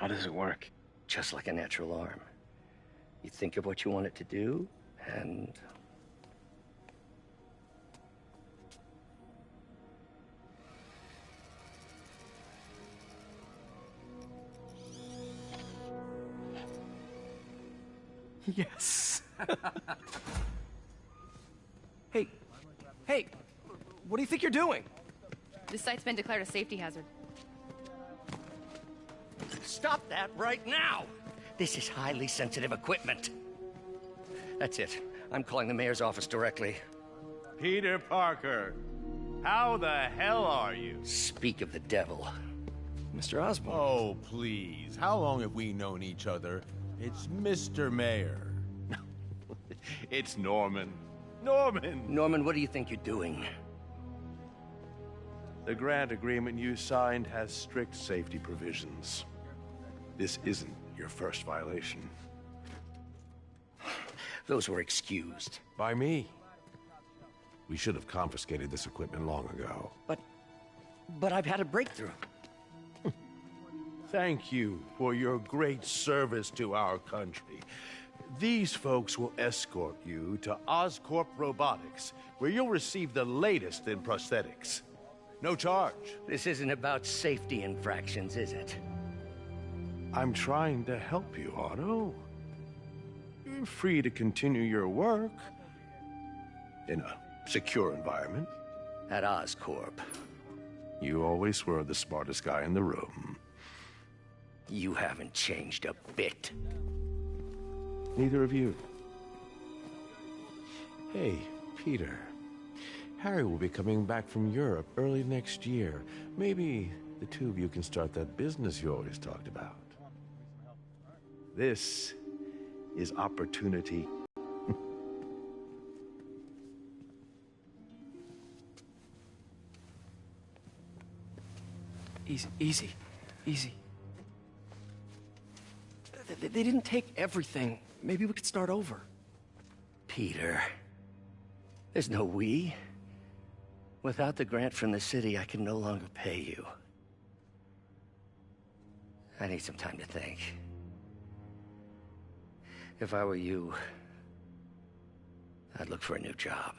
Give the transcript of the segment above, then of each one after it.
does it work? Just like a natural arm. You think of what you want it to do, and... Yes. Hey, what do you think you're doing? This site's been declared a safety hazard. Stop that right now! This is highly sensitive equipment. That's it. I'm calling the mayor's office directly. Peter Parker, how the hell are you? Speak of the devil. Mr. Osborn. Oh, please. How long have we known each other? It's Mr. Mayor. It's Norman. Norman! Norman, what do you think you're doing? The grant agreement you signed has strict safety provisions. This isn't your first violation. Those were excused. By me. We should have confiscated this equipment long ago. But I've had a breakthrough. Thank you for your great service to our country. These folks will escort you to Oscorp Robotics, where you'll receive the latest in prosthetics. No charge. This isn't about safety infractions, is it? I'm trying to help you, Otto. You're free to continue your work in a secure environment. At Oscorp. You always were the smartest guy in the room. You haven't changed a bit. Neither of you. Hey, Peter. Harry will be coming back from Europe early next year. Maybe the two of you can start that business you always talked about. This is opportunity. Easy. They didn't take everything. Maybe we could start over. Peter. There's no we. Without the grant from the city, I can no longer pay you. I need some time to think. If I were you, I'd look for a new job.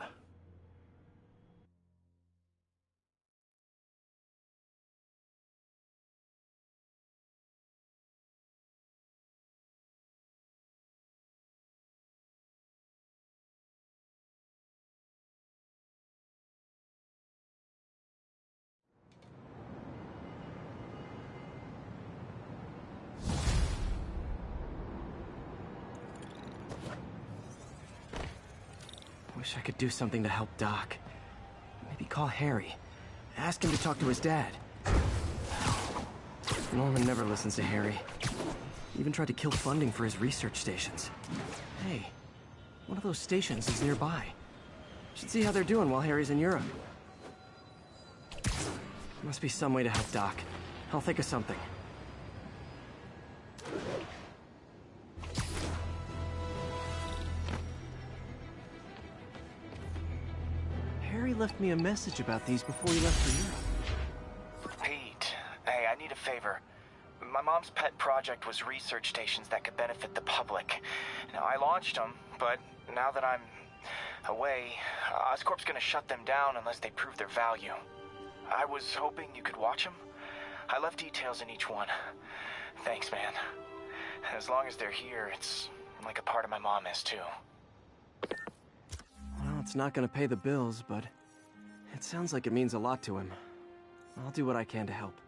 Wish I could do something to help Doc. Maybe call Harry. Ask him to talk to his dad. Norman never listens to Harry. He even tried to kill funding for his research stations. Hey, one of those stations is nearby. Should see how they're doing while Harry's in Europe. Must be some way to help Doc. I'll think of something. Harry left me a message about these before he left for Europe. Pete, hey, I need a favor. My mom's pet project was research stations that could benefit the public. Now, I launched them, but now that I'm away, Oscorp's gonna shut them down unless they prove their value. I was hoping you could watch them. I left details in each one. Thanks, man. As long as they're here, it's like a part of my mom is, too. Well, it's not gonna pay the bills, but it sounds like it means a lot to him. I'll do what I can to help.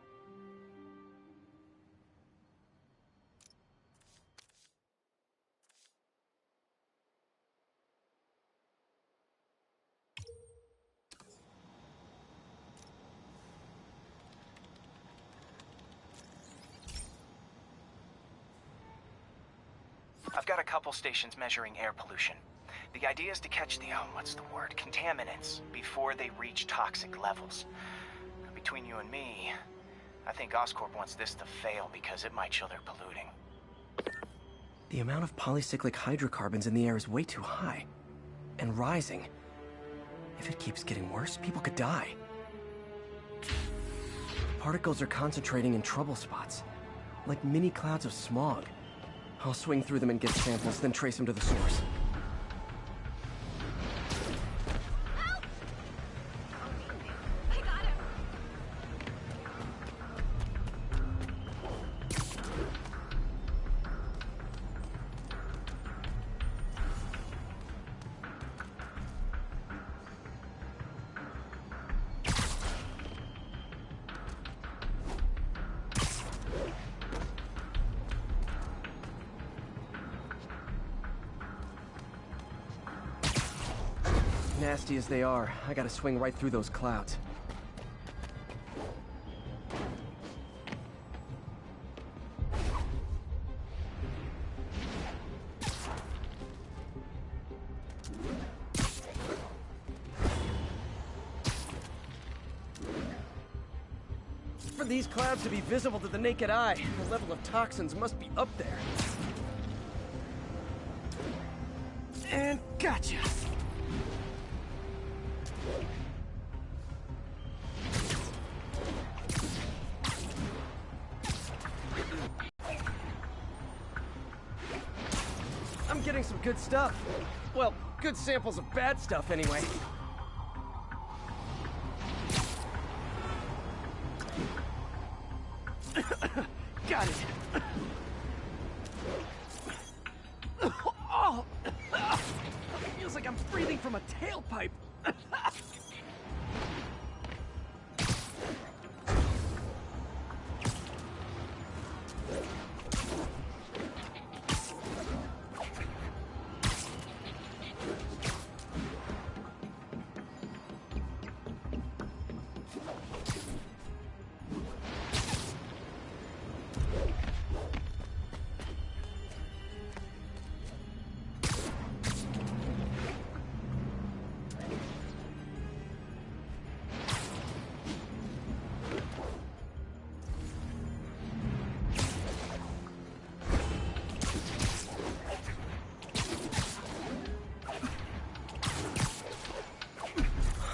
I've got a couple stations measuring air pollution. The idea is to catch the, contaminants before they reach toxic levels. Between you and me, I think Oscorp wants this to fail because it might show they're polluting. The amount of polycyclic hydrocarbons in the air is way too high. And rising. If it keeps getting worse, people could die. Particles are concentrating in trouble spots. Like mini clouds of smog. I'll swing through them and get samples, then trace them to the source. I got him. Nasty as they are, I gotta swing right through those clouds. For these clouds to be visible to the naked eye, the level of toxins must be up there. And gotcha! I'm getting some good stuff. Well, good samples of bad stuff anyway. Got it. Oh, feels like I'm breathing from a tailpipe.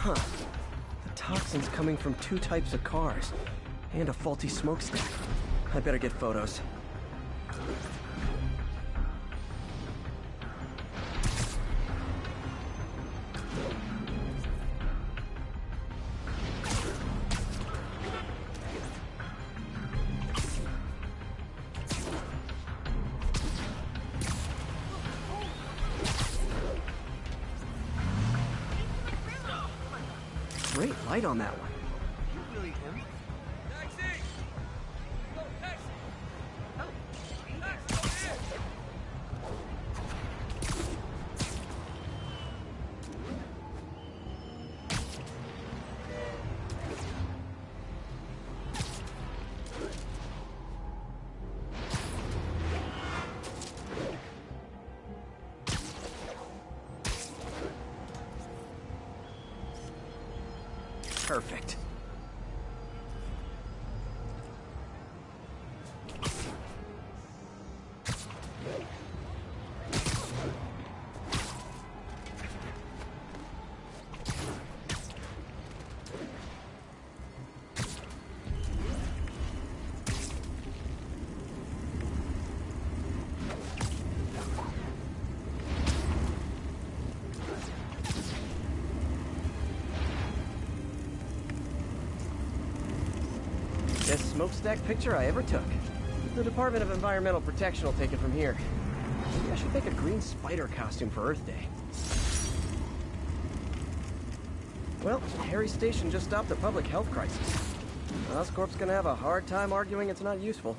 Huh. The toxin's coming from 2 types of cars. And a faulty smokestack. I better get photos. Great light on that one. Perfect. Best smokestack picture I ever took. The Department of Environmental Protection will take it from here. Maybe I should make a green spider costume for Earth Day. Well, Harry's station just stopped a public health crisis. Oscorp's gonna have a hard time arguing it's not useful.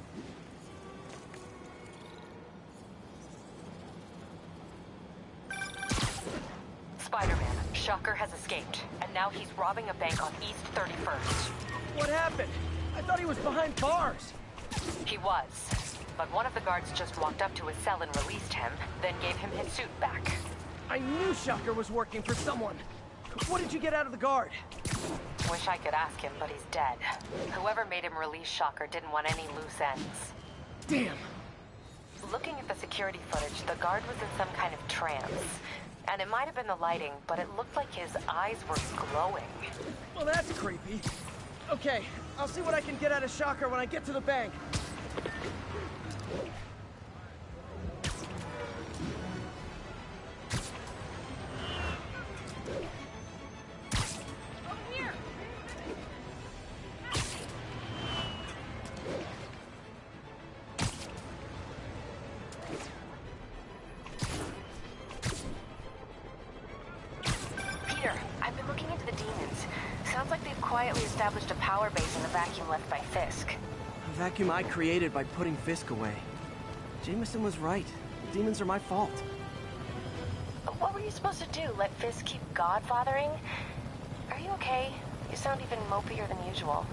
Spiderman, Shocker has escaped, and now he's robbing a bank on East 31st. What happened? I thought he was behind bars. He was, but one of the guards just walked up to his cell and released him, then gave him his suit back. I knew Shocker was working for someone. What did you get out of the guard? Wish I could ask him, but he's dead. Whoever made him release Shocker didn't want any loose ends. Damn. Looking at the security footage, the guard was in some kind of trance. And it might have been the lighting, but it looked like his eyes were glowing. Well, that's creepy. Okay, I'll see what I can get out of Shocker when I get to the bank. Peter, I've been looking into the demons. Sounds like they've quietly established a power base in the vacuum left by Fisk. A vacuum I created by putting Fisk away. Jameson was right. The demons are my fault. What were you supposed to do? Let Fisk keep godfathering? Are you okay? You sound even mopier than usual.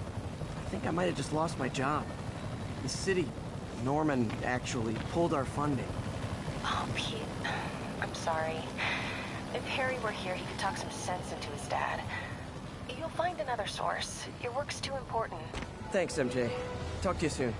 I think I might have just lost my job. The city, Norman, actually pulled our funding. Oh, Pete. I'm sorry. If Harry were here, he could talk some sense into his dad. You'll find another source. Your work's too important. Thanks, MJ. Talk to you soon.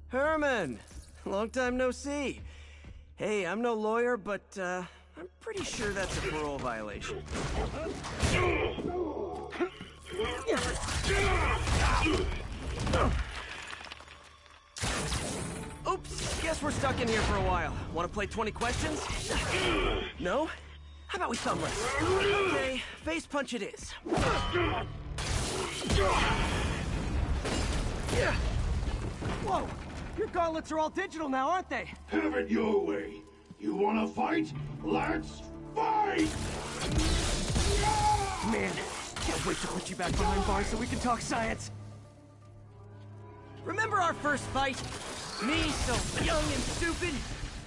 Herman! Long time no see. Hey, I'm no lawyer, but, I'm pretty sure that's a parole violation. Oops, guess we're stuck in here for a while. Want to play 20 questions? No? How about we thumb wrestle? Okay, face punch it is. Whoa! Your gauntlets are all digital now, aren't they? Have it your way. You wanna fight? Let's fight! Man, can't wait to put you back behind bars so we can talk science. Remember our first fight? Me so young and stupid,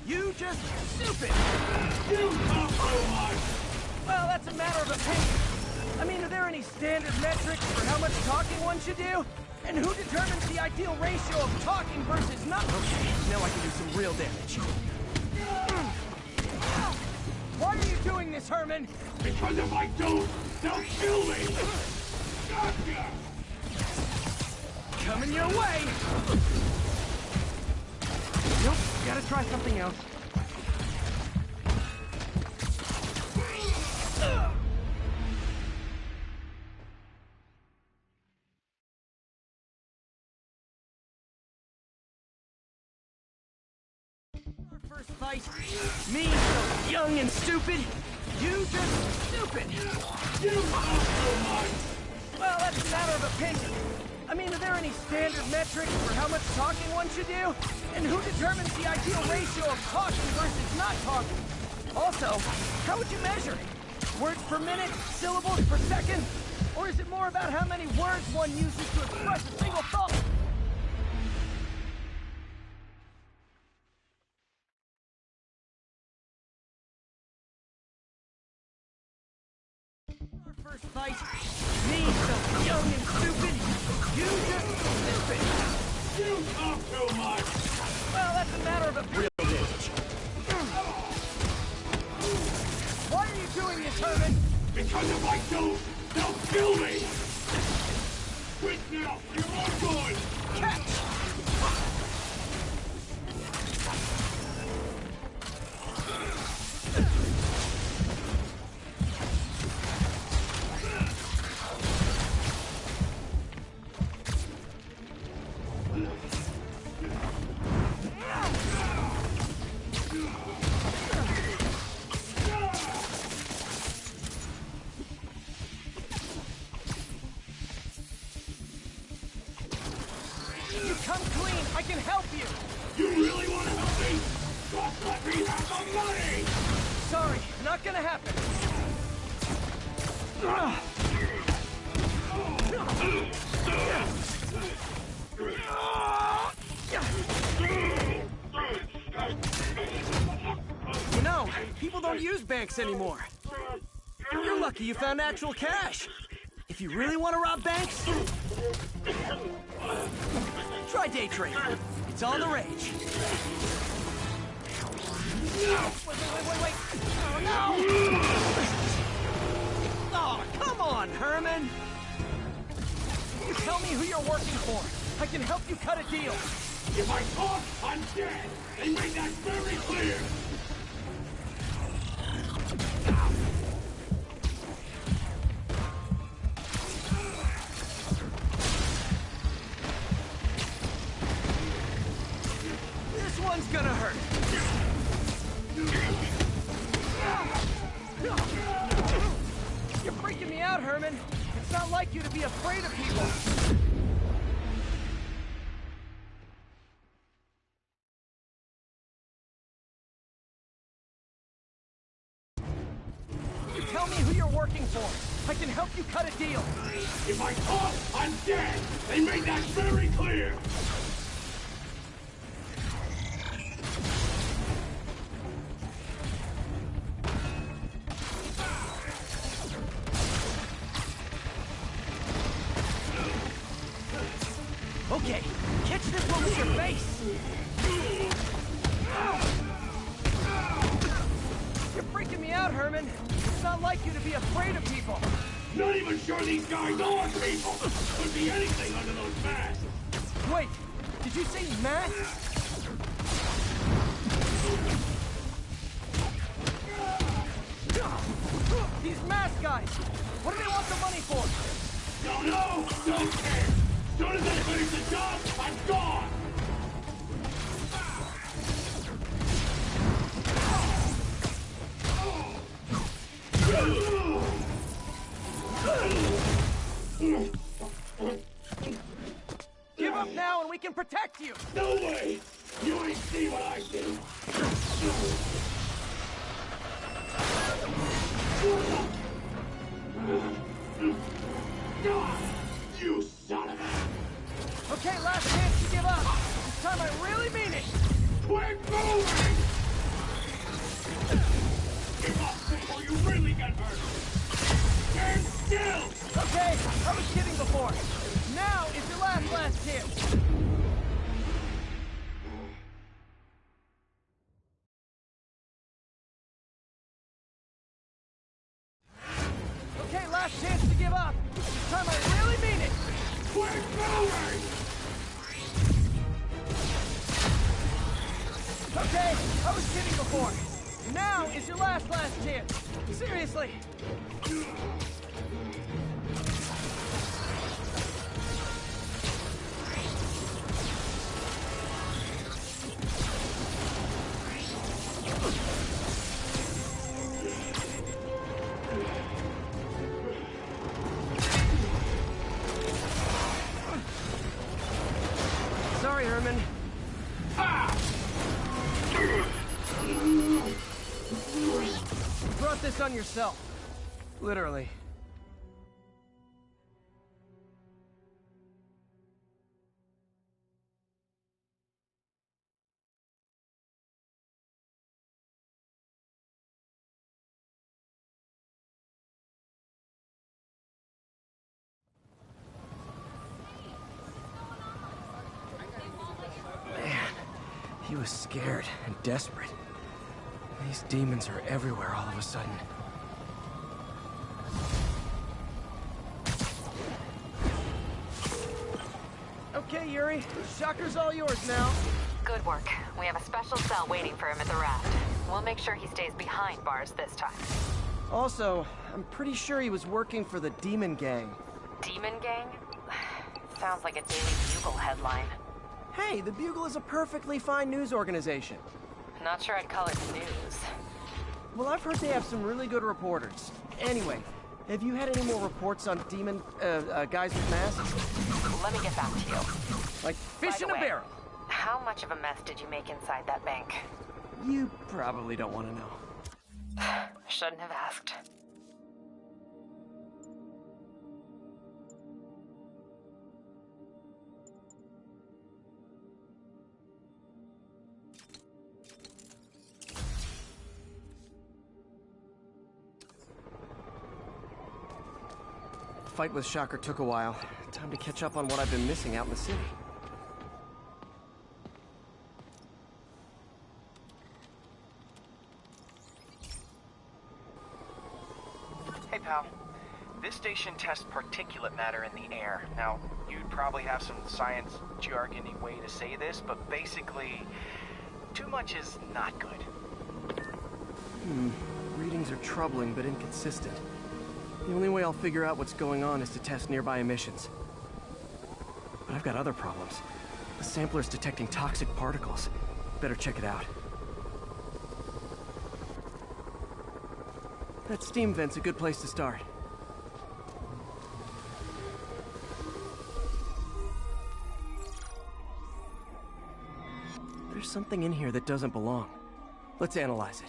you just stupid. You talk so much! Well, that's a matter of opinion. I mean, are there any standard metrics for how much talking one should do? And who determines the ideal ratio of talking versus not? Okay, now I can do some real damage. Why are you doing this, Herman? Because if I don't, they'll kill me! Gotcha! Coming your way! Nope, gotta try something else. Our first fight, me so young and stupid, you just stupid. You talk so much! Well, that's a matter of opinion. I mean, are there any standard metrics for how much talking one should do? And who determines the ideal ratio of talking versus not talking? Also, how would you measure it? Words per minute? Syllables per second? Or is it more about how many words one uses to express a single thought? Our first fight, me so young and stupid, you just stupid. You talk so much! Well, that's a matter of opinion. Why are you doing this, Herman? Because if I don't, they'll kill me! Quit now! You're all good! Catch! You come clean, I can help you! You really want to help me? Just let me have the money! Sorry, not gonna happen. You know, people don't use banks anymore. You're lucky you found actual cash. If you really want to rob banks, try day trading. It's all the rage. Wait. Oh, no! Oh, come on, Herman! You tell me who you're working for. I can help you cut a deal. If I talk, I'm dead! They made that very clear! This one's gonna hurt. You're freaking me out, Herman. It's not like you to be afraid of people. You tell me who you're working for. I can help you cut a deal. If I talk, I'm dead! They made that very clear! Okay, catch this one with your face. You're freaking me out, Herman. It's not like you to be afraid of people. Not even sure these guys are people! Could be anything under those masks! Wait, did you say masks? These mask guys! What do they want the money for? Don't know! Don't care! As soon as I finish the job, I'm gone! Give up now and we can protect you! No way! You ain't see what I see! You son of a... Okay, last chance to give up. This time I really mean it. Quit moving! Give up before you really get hurt! Stand still! Okay, I was kidding before. Now is your last chance. Okay, last chance to give up. This time I really mean it. Quit moving! Okay, I was kidding before. Now is your last chance. Seriously. Sorry, Herman. You brought this on yourself. Literally. He was scared and desperate. These demons are everywhere all of a sudden. Okay, Yuri. Shocker's all yours now. Good work. We have a special cell waiting for him at the raft. We'll make sure he stays behind bars this time. Also, I'm pretty sure he was working for the Demon Gang. Demon Gang? Sounds like a Daily Bugle headline. Hey, the Bugle is a perfectly fine news organization. Not sure I'd call it news. Well, I've heard they have some really good reporters. Anyway, have you had any more reports on demon, guys with masks? Let me get back to you. Like fish By the in a way, barrel. How much of a mess did you make inside that bank? You probably don't want to know. Shouldn't have asked. Fight with Shocker took a while. Time to catch up on what I've been missing out in the city. Hey, pal. This station tests particulate matter in the air. Now, you'd probably have some science jargony way to say this, but basically, too much is not good. Readings are troubling but inconsistent. The only way I'll figure out what's going on is to test nearby emissions. But I've got other problems. The sampler's detecting toxic particles. Better check it out. That steam vent's a good place to start. There's something in here that doesn't belong. Let's analyze it.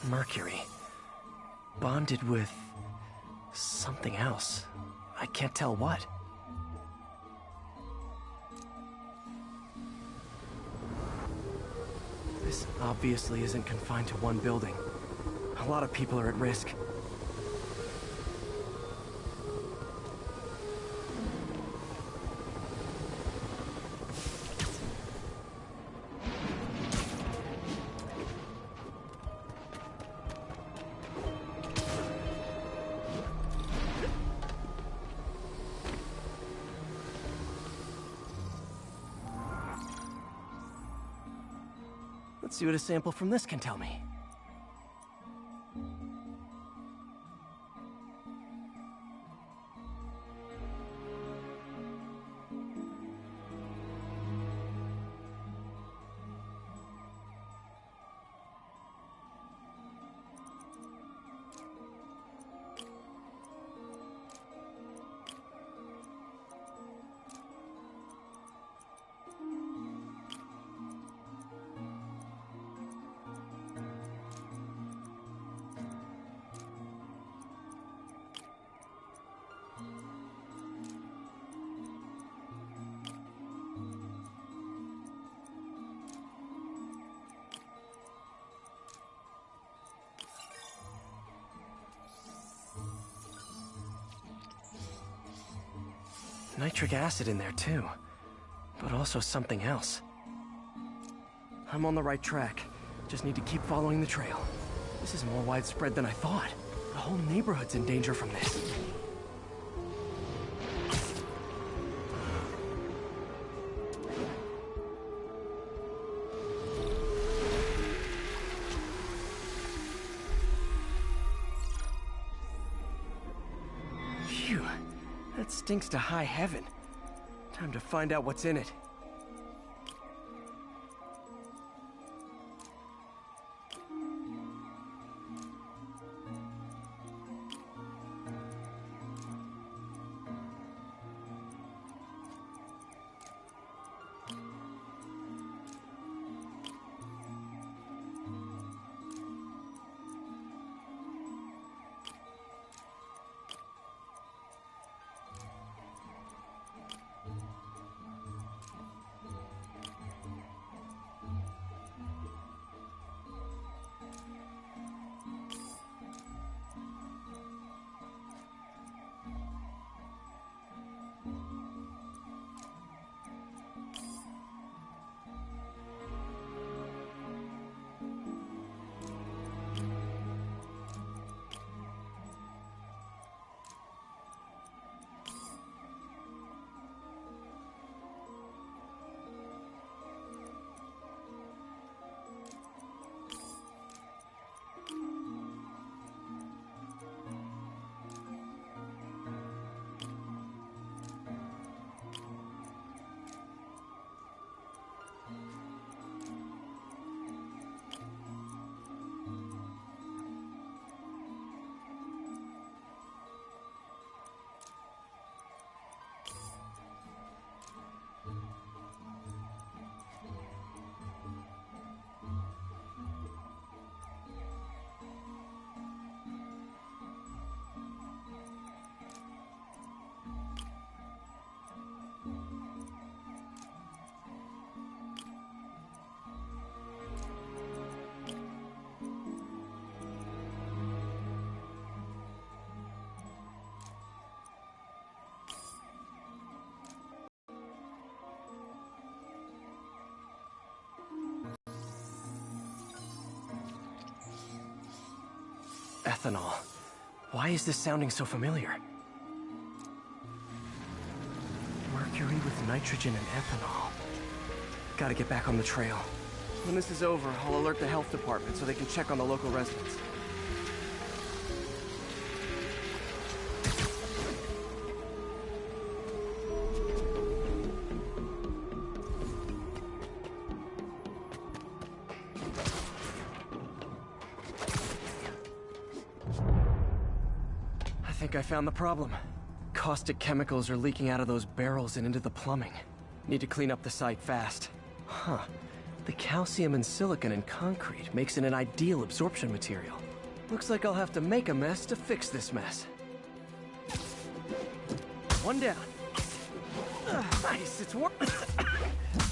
Mercury. Bonded with something else. I can't tell what. This obviously isn't confined to one building. A lot of people are at risk. Let's see what a sample from this can tell me. Nitric acid in there too, but also something else. I'm on the right track. Just need to keep following the trail. This is more widespread than I thought. The whole neighborhood's in danger from this. Phew. That stinks to high heaven. Time to find out what's in it. ethanol. Why is this sounding so familiar? Mercury with nitrogen and ethanol. Gotta get back on the trail. When this is over, I'll alert the health department so they can check on the local residents. I think I found the problem. Caustic chemicals are leaking out of those barrels and into the plumbing. Need to clean up the site fast. Huh. The calcium and silicon in concrete makes it an ideal absorption material. Looks like I'll have to make a mess to fix this mess. One down. Nice, it's working.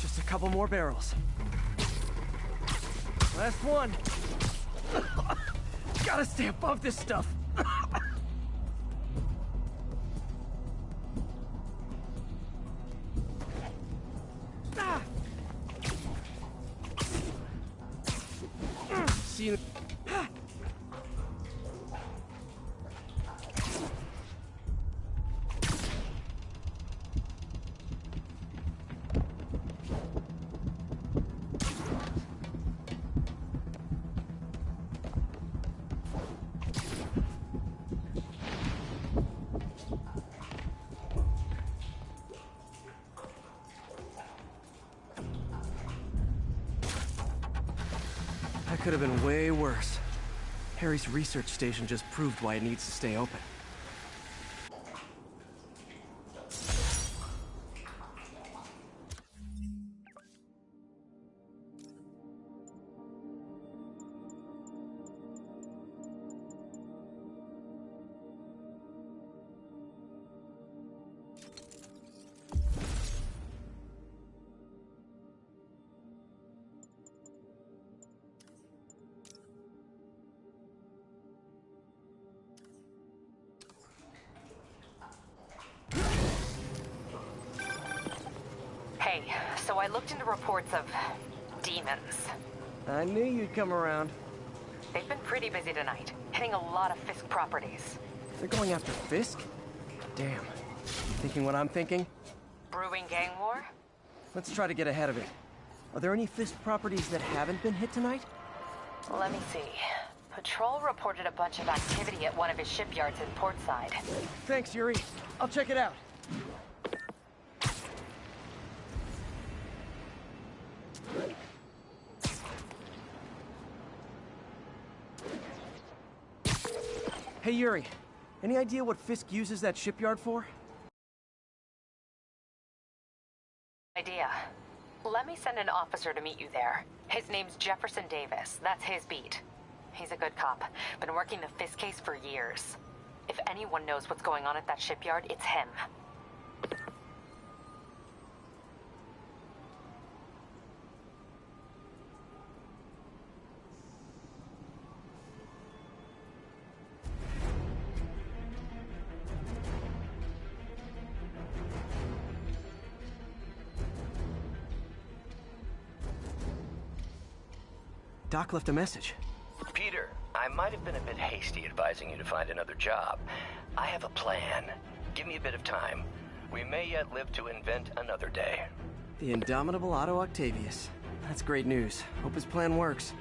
Just a couple more barrels. Last one. Gotta stay above this stuff. See you. That could have been way worse. Harry's research station just proved why it needs to stay open. Hey, so I looked into reports of demons. I knew you'd come around. They've been pretty busy tonight, hitting a lot of Fisk properties. They're going after Fisk? Damn. Thinking what I'm thinking? Brewing gang war? Let's try to get ahead of it. Are there any Fisk properties that haven't been hit tonight? Let me see. Patrol reported a bunch of activity at one of his shipyards in Portside. Thanks, Yuri. I'll check it out. Hey, Yuri. Any idea what Fisk uses that shipyard for? Idea. Let me send an officer to meet you there. His name's Jefferson Davis. That's his beat. He's a good cop. Been working the Fisk case for years. If anyone knows what's going on at that shipyard, it's him. Doc left a message. Peter, I might have been a bit hasty advising you to find another job. I have a plan. Give me a bit of time. We may yet live to invent another day. The indomitable Otto Octavius. That's great news. Hope his plan works.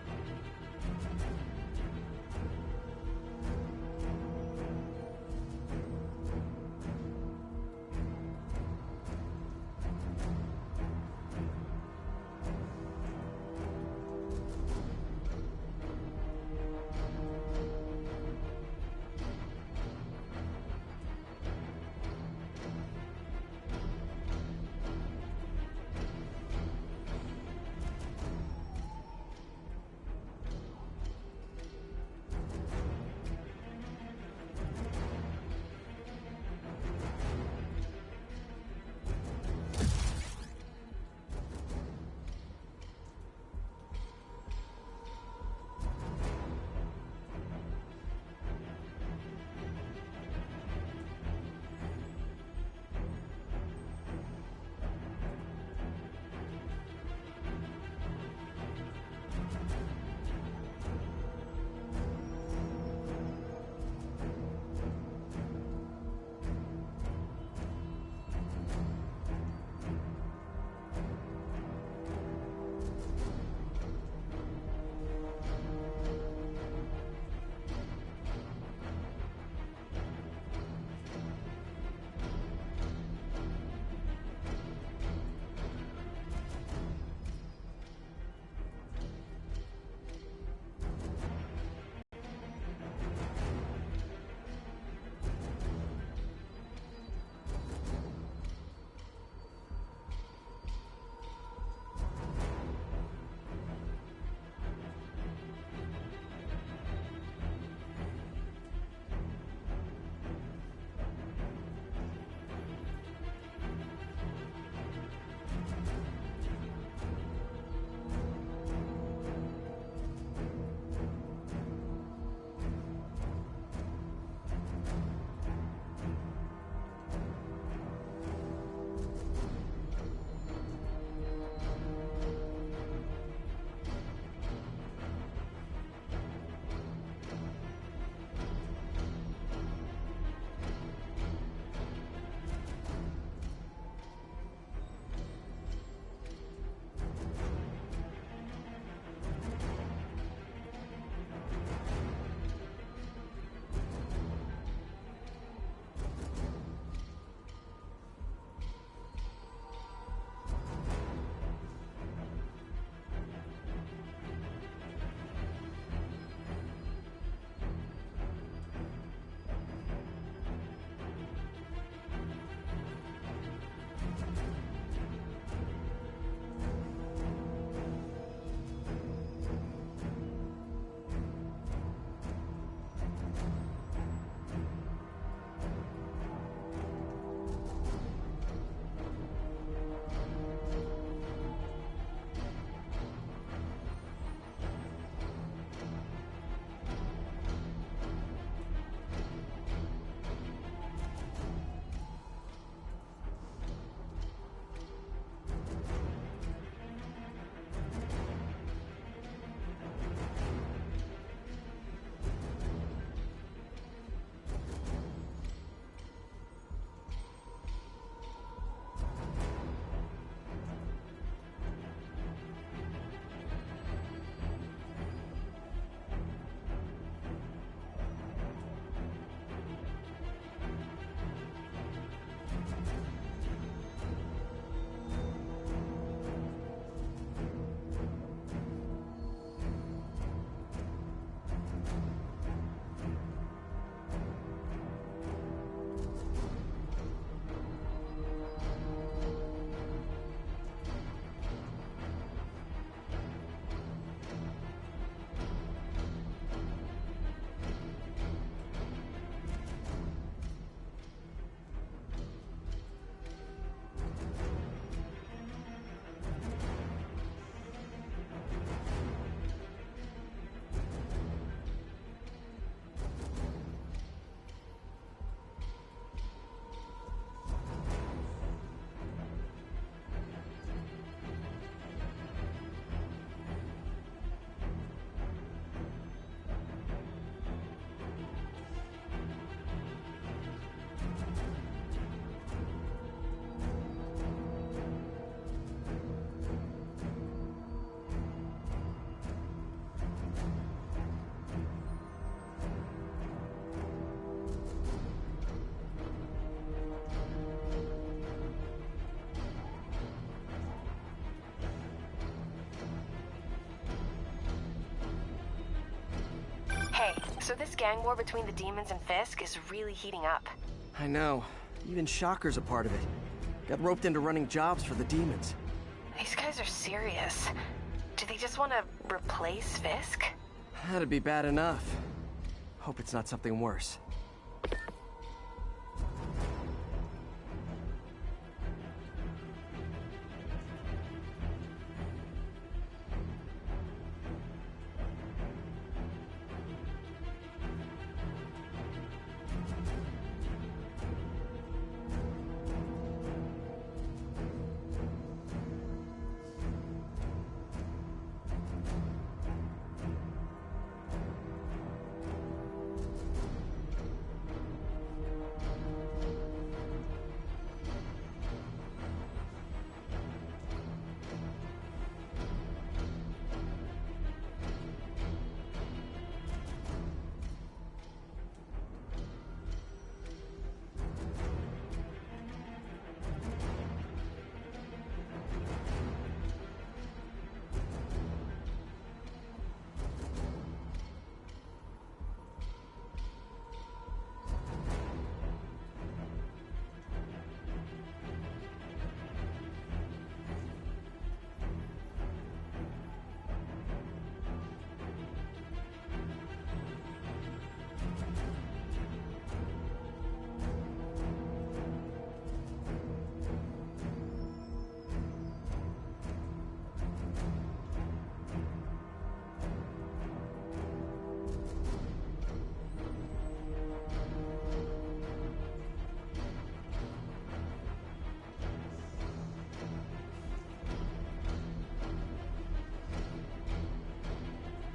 So this gang war between the demons and Fisk is really heating up. I know. Even Shocker's a part of it. Got roped into running jobs for the demons. These guys are serious. Do they just want to replace Fisk? That'd be bad enough. Hope it's not something worse.